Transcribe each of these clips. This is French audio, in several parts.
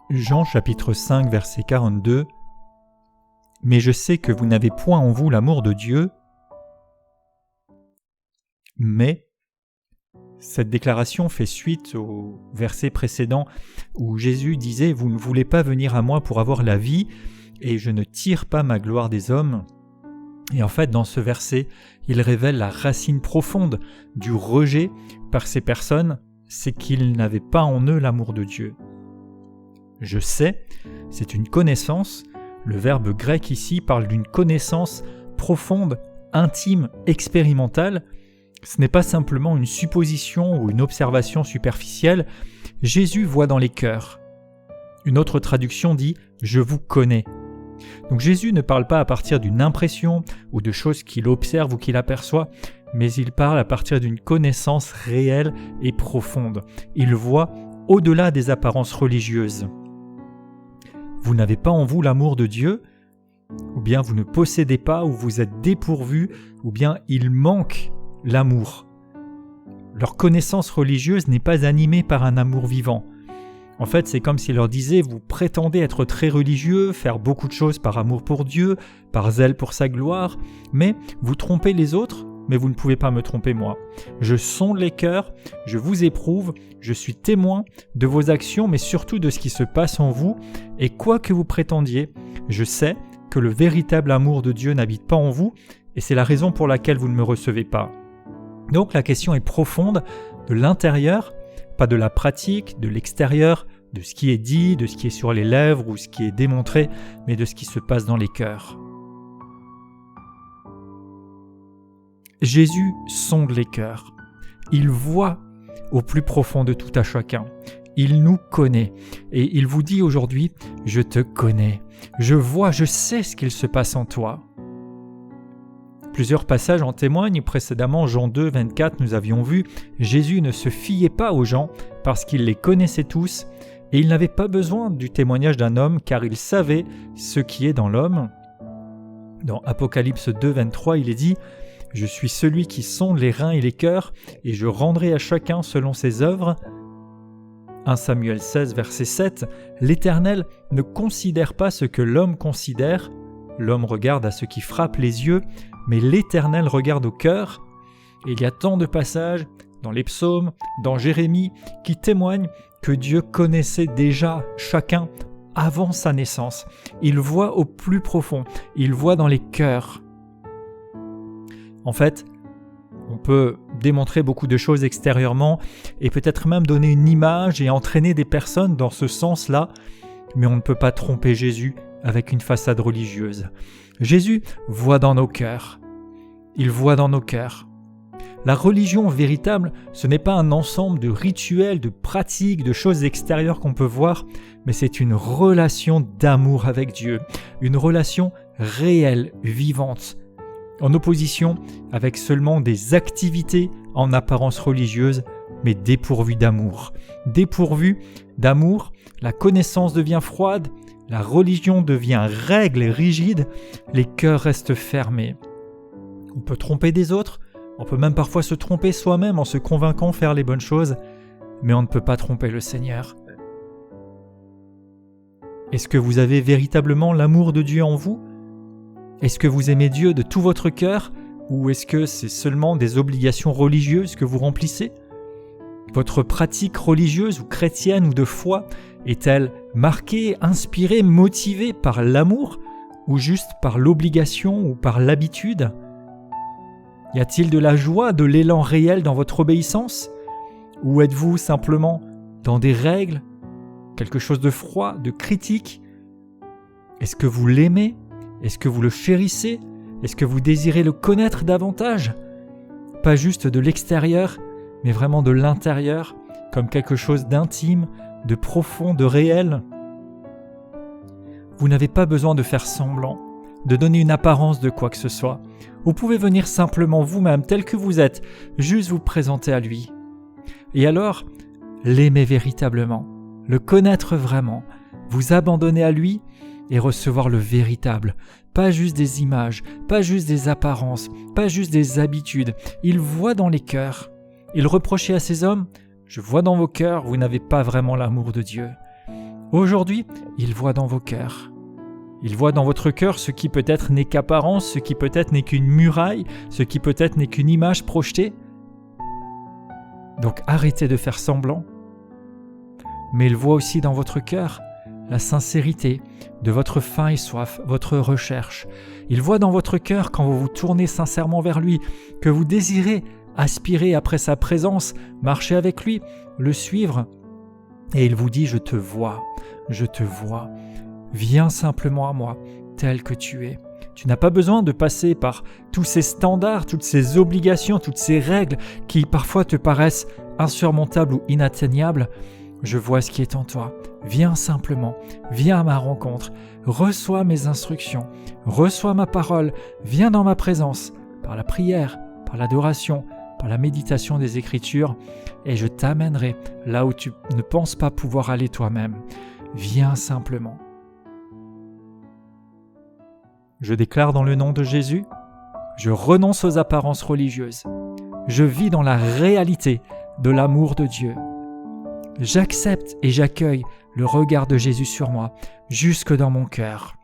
Jean chapitre 5 verset 42 « Mais je sais que vous n'avez point en vous l'amour de Dieu. » Mais cette déclaration fait suite au verset précédent où Jésus disait « Vous ne voulez pas venir à moi pour avoir la vie, et je ne tire pas ma gloire des hommes. » Et en fait, dans ce verset, il révèle la racine profonde du rejet par ces personnes, c'est qu'ils n'avaient pas en eux l'amour de Dieu. Je sais, c'est une connaissance. Le verbe grec ici parle d'une connaissance profonde, intime, expérimentale. Ce n'est pas simplement une supposition ou une observation superficielle. Jésus voit dans les cœurs. Une autre traduction dit « Je vous connais ». Donc Jésus ne parle pas à partir d'une impression ou de choses qu'il observe ou qu'il aperçoit, mais il parle à partir d'une connaissance réelle et profonde. Il voit au-delà des apparences religieuses. Vous n'avez pas en vous l'amour de Dieu, ou bien vous ne possédez pas, ou vous êtes dépourvu, ou bien il manque l'amour. Leur connaissance religieuse n'est pas animée par un amour vivant. En fait, c'est comme s'il leur disait « Vous prétendez être très religieux, faire beaucoup de choses par amour pour Dieu, par zèle pour sa gloire, mais vous trompez les autres, mais vous ne pouvez pas me tromper moi. Je sonde les cœurs, je vous éprouve, je suis témoin de vos actions, mais surtout de ce qui se passe en vous, et quoi que vous prétendiez, je sais que le véritable amour de Dieu n'habite pas en vous, et c'est la raison pour laquelle vous ne me recevez pas. » Donc la question est profonde, de l'intérieur, pas de la pratique, de l'extérieur, de ce qui est dit, de ce qui est sur les lèvres ou ce qui est démontré, mais de ce qui se passe dans les cœurs. Jésus sonde les cœurs. Il voit au plus profond de tout à chacun. Il nous connaît. Et il vous dit aujourd'hui « Je te connais. Je vois, je sais ce qu'il se passe en toi. » Plusieurs passages en témoignent. Précédemment, Jean 2, 24, nous avions vu, Jésus ne se fiait pas aux gens parce qu'il les connaissait tous et il n'avait pas besoin du témoignage d'un homme car il savait ce qui est dans l'homme. Dans Apocalypse 2, 23, il est dit « Je suis celui qui sonde les reins et les cœurs et je rendrai à chacun selon ses œuvres. » 1 Samuel 16, verset 7, « L'Éternel ne considère pas ce que l'homme considère. L'homme regarde à ce qui frappe les yeux, mais l'Éternel regarde au cœur. » Et il y a tant de passages dans les psaumes, dans Jérémie, qui témoignent que Dieu connaissait déjà chacun avant sa naissance. Il voit au plus profond, il voit dans les cœurs. En fait, on peut démontrer beaucoup de choses extérieurement et peut-être même donner une image et entraîner des personnes dans ce sens-là, mais on ne peut pas tromper Jésus avec une façade religieuse. Jésus voit dans nos cœurs. Il voit dans nos cœurs. La religion véritable, ce n'est pas un ensemble de rituels, de pratiques, de choses extérieures qu'on peut voir, mais c'est une relation d'amour avec Dieu, une relation réelle, vivante, en opposition avec seulement des activités en apparence religieuse, mais dépourvues d'amour. Dépourvues d'amour, la connaissance devient froide, la religion devient règle et rigide, les cœurs restent fermés. On peut tromper des autres, on peut même parfois se tromper soi-même en se convainquant faire les bonnes choses, mais on ne peut pas tromper le Seigneur. Est-ce que vous avez véritablement l'amour de Dieu en vous ? Est-ce que vous aimez Dieu de tout votre cœur, ou est-ce que c'est seulement des obligations religieuses que vous remplissez ? Votre pratique religieuse ou chrétienne ou de foi est-elle marquée, inspirée, motivée par l'amour ou juste par l'obligation ou par l'habitude ? Y a-t-il de la joie, de l'élan réel dans votre obéissance ? Ou êtes-vous simplement dans des règles, quelque chose de froid, de critique ? Est-ce que vous l'aimez ? Est-ce que vous le chérissez ? Est-ce que vous désirez le connaître davantage ? Pas juste de l'extérieur, mais vraiment de l'intérieur, comme quelque chose d'intime, de profond, de réel. Vous n'avez pas besoin de faire semblant, de donner une apparence de quoi que ce soit. Vous pouvez venir simplement vous-même, tel que vous êtes, juste vous présenter à lui. Et alors, l'aimer véritablement, le connaître vraiment, vous abandonner à lui et recevoir le véritable. Pas juste des images, pas juste des apparences, pas juste des habitudes. Il voit dans les cœurs. Il reprochait à ces hommes « Je vois dans vos cœurs, vous n'avez pas vraiment l'amour de Dieu. » Aujourd'hui, il voit dans vos cœurs. Il voit dans votre cœur ce qui peut-être n'est qu'apparence, ce qui peut-être n'est qu'une muraille, ce qui peut-être n'est qu'une image projetée. Donc arrêtez de faire semblant. Mais il voit aussi dans votre cœur la sincérité de votre faim et soif, votre recherche. Il voit dans votre cœur quand vous vous tournez sincèrement vers lui, que vous désirez aspirer après sa présence, marcher avec lui, le suivre. Et il vous dit « Je te vois, je te vois. Viens simplement à moi, tel que tu es. » Tu n'as pas besoin de passer par tous ces standards, toutes ces obligations, toutes ces règles qui parfois te paraissent insurmontables ou inatteignables. Je vois ce qui est en toi. Viens simplement, viens à ma rencontre, reçois mes instructions, reçois ma parole, viens dans ma présence, par la prière, par l'adoration, par la méditation des Écritures, et je t'amènerai là où tu ne penses pas pouvoir aller toi-même. Viens simplement. Je déclare dans le nom de Jésus, je renonce aux apparences religieuses. Je vis dans la réalité de l'amour de Dieu. J'accepte et j'accueille le regard de Jésus sur moi, jusque dans mon cœur.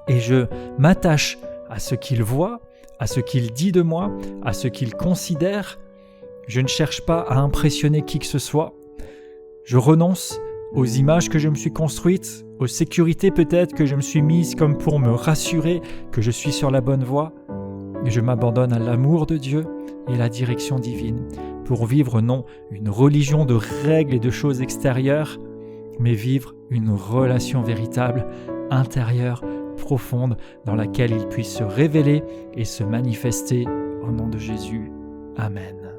Et je m'attache à ce qu'il voit, à ce qu'il dit de moi, à ce qu'il considère. Je ne cherche pas à impressionner qui que ce soit. Je renonce aux images que je me suis construites, aux sécurités peut-être que je me suis mise comme pour me rassurer que je suis sur la bonne voie. Et je m'abandonne à l'amour de Dieu et la direction divine pour vivre non une religion de règles et de choses extérieures, mais vivre une relation véritable, intérieure, profonde, dans laquelle il puisse se révéler et se manifester au nom de Jésus. Amen.